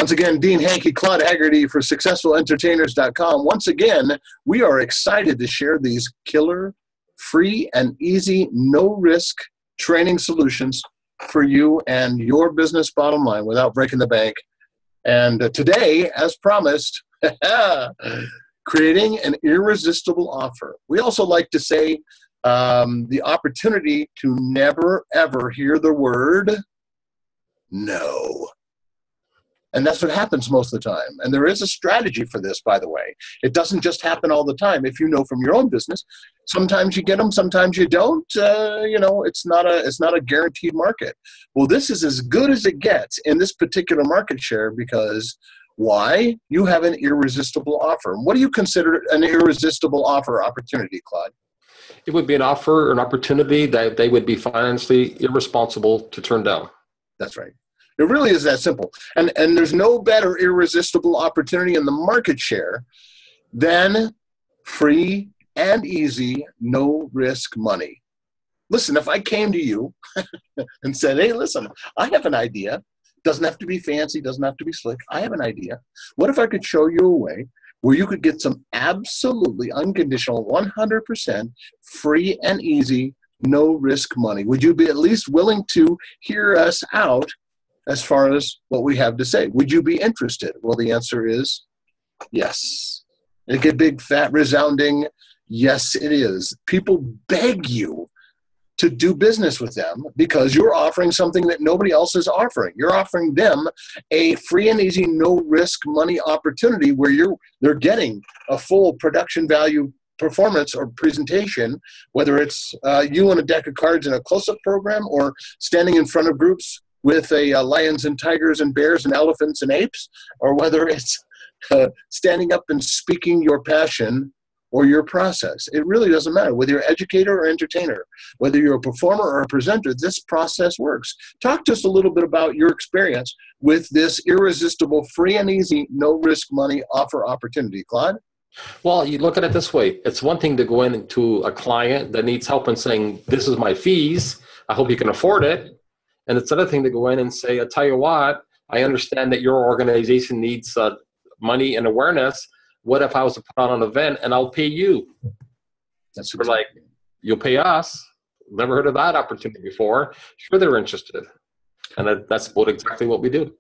Once again, Dean Hankey, Claude Haggerty for SuccessfulEntertainers.com. Once again, we are excited to share these killer, free, and easy, no-risk training solutions for you and your business bottom line without breaking the bank. And today, as promised, creating an irresistible offer. We also like to say the opportunity to never, ever hear the word no. And that's what happens most of the time. And there is a strategy for this, by the way. It doesn't just happen all the time. If you know from your own business, sometimes you get them, sometimes you don't. It's not a guaranteed market. Well, this is as good as it gets in this particular market share because why? You have an irresistible offer. What do you consider an irresistible offer opportunity, Claude? It would be an offer or an opportunity that they would be financially irresponsible to turn down. That's right. It really is that simple. And there's no better irresistible opportunity in the market share than free and easy, no-risk money. Listen, if I came to you and said, hey, listen, I have an idea. Doesn't have to be fancy, doesn't have to be slick. I have an idea. What if I could show you a way where you could get some absolutely unconditional, 100% free and easy, no-risk money? Would you be at least willing to hear us out as far as what we have to say? Would you be interested? Well, the answer is yes. A big, fat, resounding yes, it is. People beg you to do business with them because you're offering something that nobody else is offering. You're offering them a free and easy, no-risk money opportunity where they're getting a full production value performance or presentation, whether it's you and a deck of cards in a close-up program or standing in front of groups with lions and tigers and bears and elephants and apes, or whether it's standing up and speaking your passion or your process. It really doesn't matter. Whether you're an educator or entertainer, whether you're a performer or a presenter, this process works. Talk to us a little bit about your experience with this irresistible, free and easy, no-risk money offer opportunity. Claude? Well, you look at it this way. It's one thing to go into a client that needs help and saying, this is my fees. I hope you can afford it. And it's another thing to go in and say, I'll tell you what, I understand that your organization needs money and awareness. What if I was to put on an event and I'll pay you? That's exactly. Like, you'll pay us. Never heard of that opportunity before. Sure, they're interested. And that's exactly what we do.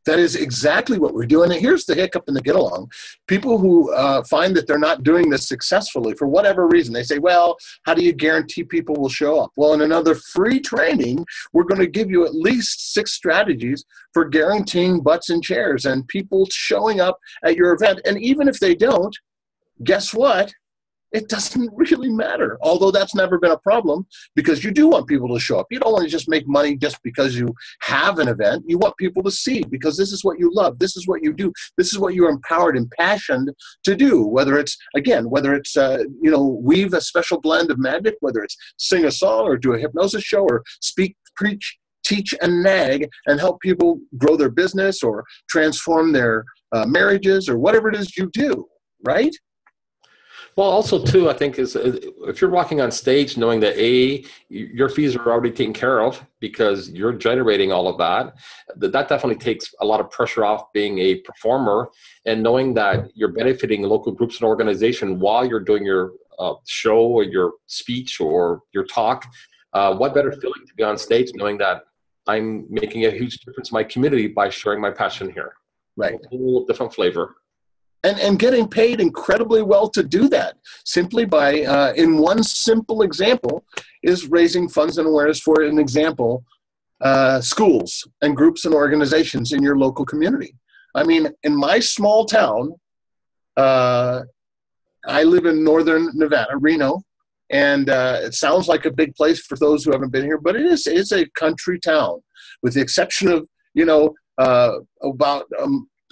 That is exactly what we're doing. And here's the hiccup and the get along. People who find that they're not doing this successfully for whatever reason, they say, well, how do you guarantee people will show up? Well, in another free training, we're going to give you at least 6 strategies for guaranteeing butts and chairs and people showing up at your event. And even if they don't, guess what? It doesn't really matter, although that's never been a problem because you do want people to show up. You don't want to just make money just because you have an event. You want people to see because this is what you love. This is what you do. This is what you're empowered and passionate to do, whether it's weave a special blend of magic, whether it's sing a song or do a hypnosis show or speak, preach, teach, and nag and help people grow their business or transform their marriages or whatever it is you do, right? Well, also, too, I think is if you're walking on stage knowing that, your fees are already taken care of because you're generating all of that, that definitely takes a lot of pressure off being a performer and knowing that you're benefiting local groups and organizations while you're doing your show or your speech or your talk. What better feeling to be on stage knowing that I'm making a huge difference in my community by sharing my passion here. Right. A whole different flavor. And getting paid incredibly well to do that simply by, in one simple example, is raising funds and awareness for an example, schools and groups and organizations in your local community. I mean, in my small town, I live in northern Nevada, Reno, and it sounds like a big place for those who haven't been here, but it's a country town with the exception of, about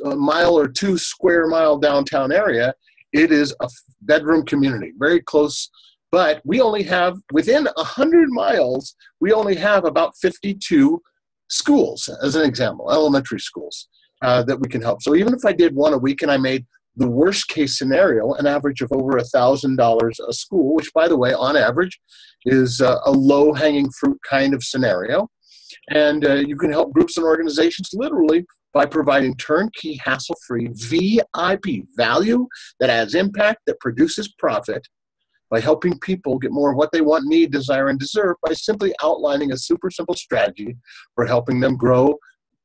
a mile or 2 square mile downtown area. It is a bedroom community, very close, but we only have, within 100 miles, we only have about 52 schools, as an example, elementary schools that we can help. So even if I did one a week and I made the worst case scenario, an average of over $1,000 a school, which by the way, on average is a low hanging fruit kind of scenario. And you can help groups and organizations literally by providing turnkey, hassle-free VIP value that adds impact, that produces profit, by helping people get more of what they want, need, desire, and deserve, by simply outlining a super simple strategy for helping them grow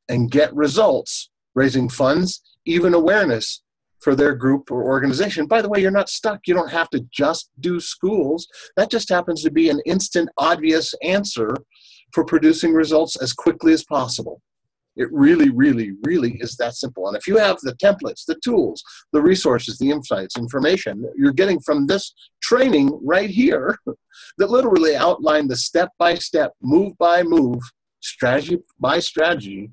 and get results, raising funds, even awareness for their group or organization. By the way, you're not stuck. You don't have to just do schools. That just happens to be an instant, obvious answer for producing results as quickly as possible. It really, really, really is that simple. And if you have the templates, the tools, the resources, the insights, information you're getting from this training right here that literally outline the step-by-step, move-by-move, strategy by strategy,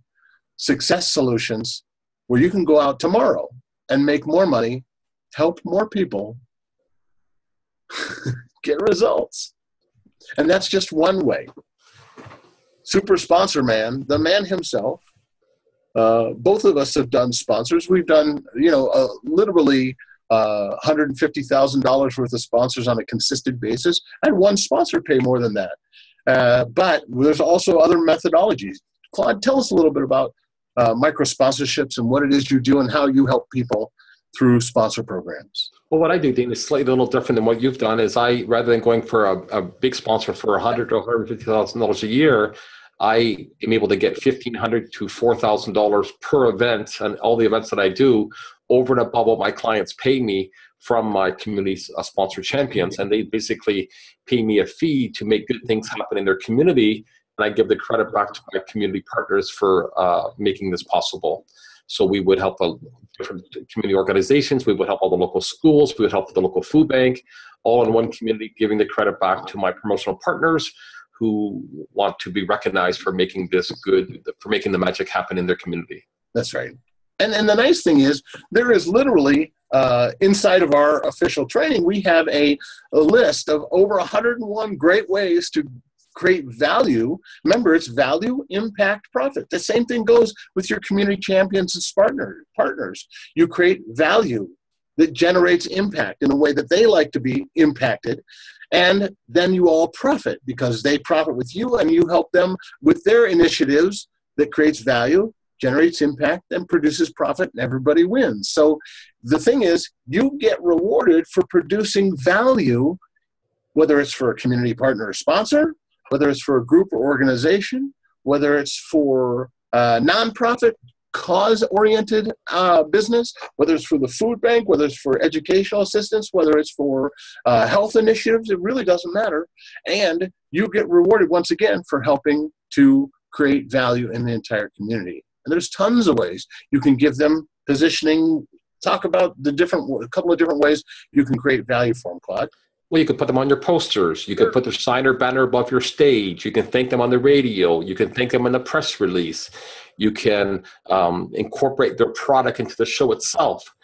success solutions where you can go out tomorrow and make more money, help more people, get results. And that's just one way. Super Sponsor Man, the man himself, both of us have done sponsors. We've done, literally $150,000 worth of sponsors on a consistent basis. I had one sponsor pay more than that. But there's also other methodologies. Claude, tell us a little bit about micro sponsorships and what it is you do and how you help people through sponsor programs. Well, what I do, Dean, is slightly a little different than what you've done. Is rather than going for a big sponsor for $100,000 to $150,000 a year, I am able to get $1,500 to $4,000 per event, and all the events that I do over and above what my clients pay me from my community sponsor champions. And they basically pay me a fee to make good things happen in their community. And I give the credit back to my community partners for making this possible. So we would help different community organizations. We would help all the local schools. We would help the local food bank, all in one community, giving the credit back to my promotional partners who want to be recognized for making this good, for making the magic happen in their community. That's right. And the nice thing is, there is literally, inside of our official training, we have a list of over 101 great ways to create value. Remember, it's value, impact, profit. The same thing goes with your community champions and partners. You create value that generates impact in a way that they like to be impacted. And then you all profit because they profit with you and you help them with their initiatives that creates value, generates impact, and produces profit, and everybody wins. So the thing is, you get rewarded for producing value, whether it's for a community partner or sponsor, whether it's for a group or organization, whether it's for a nonprofit, cause-oriented business, whether it's for the food bank, whether it's for educational assistance, whether it's for health initiatives, it really doesn't matter. And you get rewarded once again for helping to create value in the entire community. And there's tons of ways you can give them positioning. Talk about a couple of different ways you can create value for them, Claude. Well, you could put them on your posters. You could put their sign or banner above your stage. You can thank them on the radio. You can thank them in the press release. You can incorporate their product into the show itself.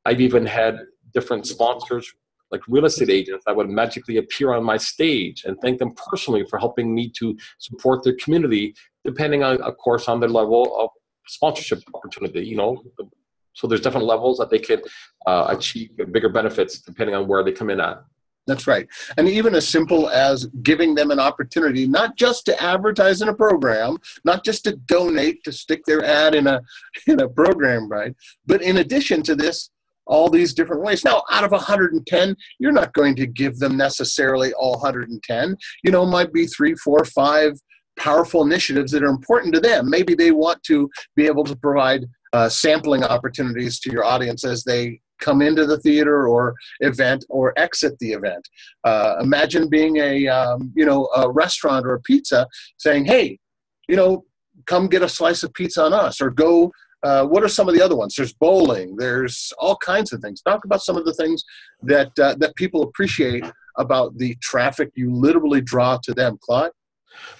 I've even had different sponsors, like real estate agents, that would magically appear on my stage and thank them personally for helping me to support their community, depending on, of course, on their level of sponsorship opportunity, So there's different levels that they could achieve bigger benefits depending on where they come in at. That's right. And even as simple as giving them an opportunity, not just to advertise in a program, not just to donate, to stick their ad in a program, right? But in addition to this, all these different ways. Now, out of 110, you're not going to give them necessarily all 110. Might be 3, 4, 5 powerful initiatives that are important to them. Maybe they want to be able to provide sampling opportunities to your audience as they come into the theater or event or exit the event. Imagine being a restaurant or a pizza saying, hey, come get a slice of pizza on us, or go, what are some of the other ones? There's bowling, there's all kinds of things. Talk about some of the things that people appreciate about the traffic you literally draw to them, Claude.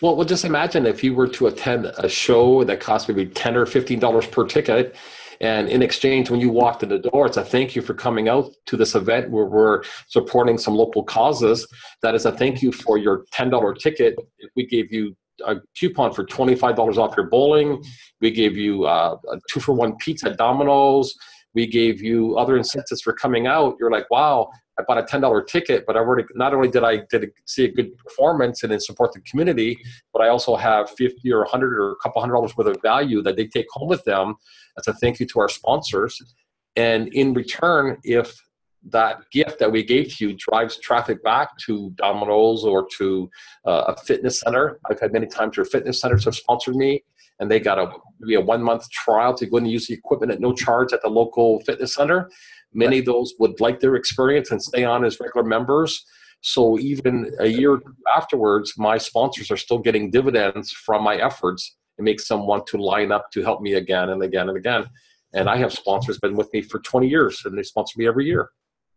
Well, just imagine if you were to attend a show that cost maybe $10 or $15 per ticket, and in exchange, when you walked in the door, it's a thank you for coming out to this event where we're supporting some local causes. That is a thank you for your $10 ticket. If we gave you a coupon for $25 off your bowling, we gave you a 2-for-1 pizza at Domino's, we gave you other incentives for coming out. You're like, wow, I bought a $10 ticket, but not only did I see a good performance and then support the community, but I also have 50 or 100 or a couple $100 worth of value that they take home with them as a thank you to our sponsors. And in return, if that gift that we gave to you drives traffic back to Domino's or to a fitness center. I've had many times where fitness centers have sponsored me, and they got maybe a 1-month trial to go in and use the equipment at no charge at the local fitness center. Many of those would like their experience and stay on as regular members. So even a year or two afterwards, my sponsors are still getting dividends from my efforts. It makes them want to line up to help me again and again and again. And I have sponsors been with me for 20 years, and they sponsor me every year.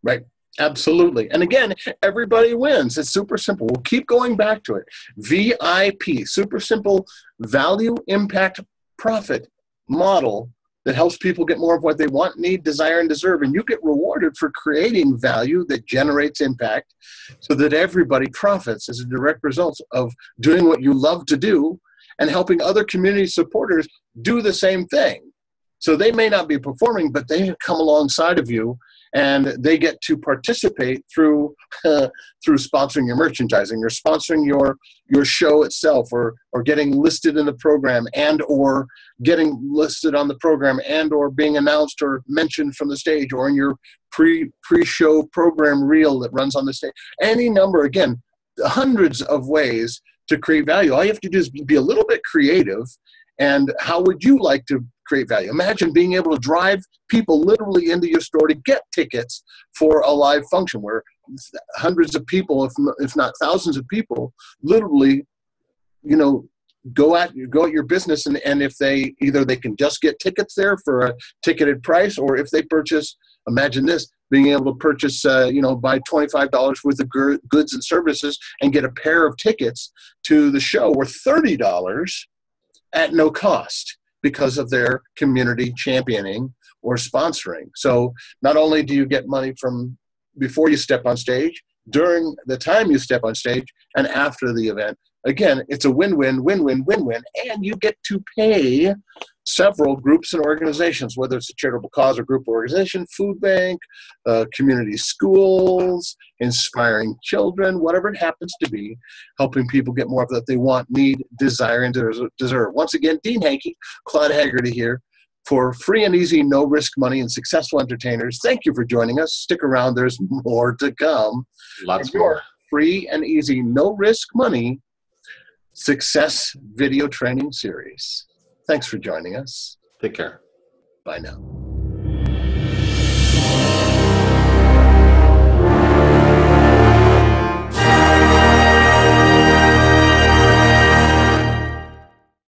Right. Absolutely. And again, everybody wins. It's super simple. We'll keep going back to it. VIP, super simple value, impact, profit model that helps people get more of what they want, need, desire, and deserve. And you get rewarded for creating value that generates impact so that everybody profits as a direct result of doing what you love to do and helping other community supporters do the same thing. So they may not be performing, but they come alongside of you, and they get to participate through sponsoring your merchandising, or sponsoring your show itself, or getting listed in the program, and or getting listed on the program, and or being announced or mentioned from the stage, or in your pre-show program reel that runs on the stage. Any number, again, hundreds of ways to create value. All you have to do is be a little bit creative. And how would you like to create value? Imagine being able to drive people literally into your store to get tickets for a live function where hundreds of people, if not thousands of people, literally, go at your business, and if they can just get tickets there for a ticketed price, or if they purchase, imagine this, being able to purchase, buy $25 worth of goods and services and get a pair of tickets to the show worth $30 at no cost because of their community championing or sponsoring. So not only do you get money from before you step on stage, during the time you step on stage, and after the event. Again, it's a win-win, win-win, win-win, and you get to pay several groups and organizations, whether it's a charitable cause or group organization, food bank, community schools, inspiring children, whatever it happens to be, helping people get more of that they want, need, desire, and deserve. Once again, Dean Hankey, Claude Haggerty here for free and easy, no risk money and successful entertainers. Thank you for joining us. Stick around. There's more to come. Lots more. Free and easy, no risk money success video training series. Thanks for joining us. Take care. Bye now.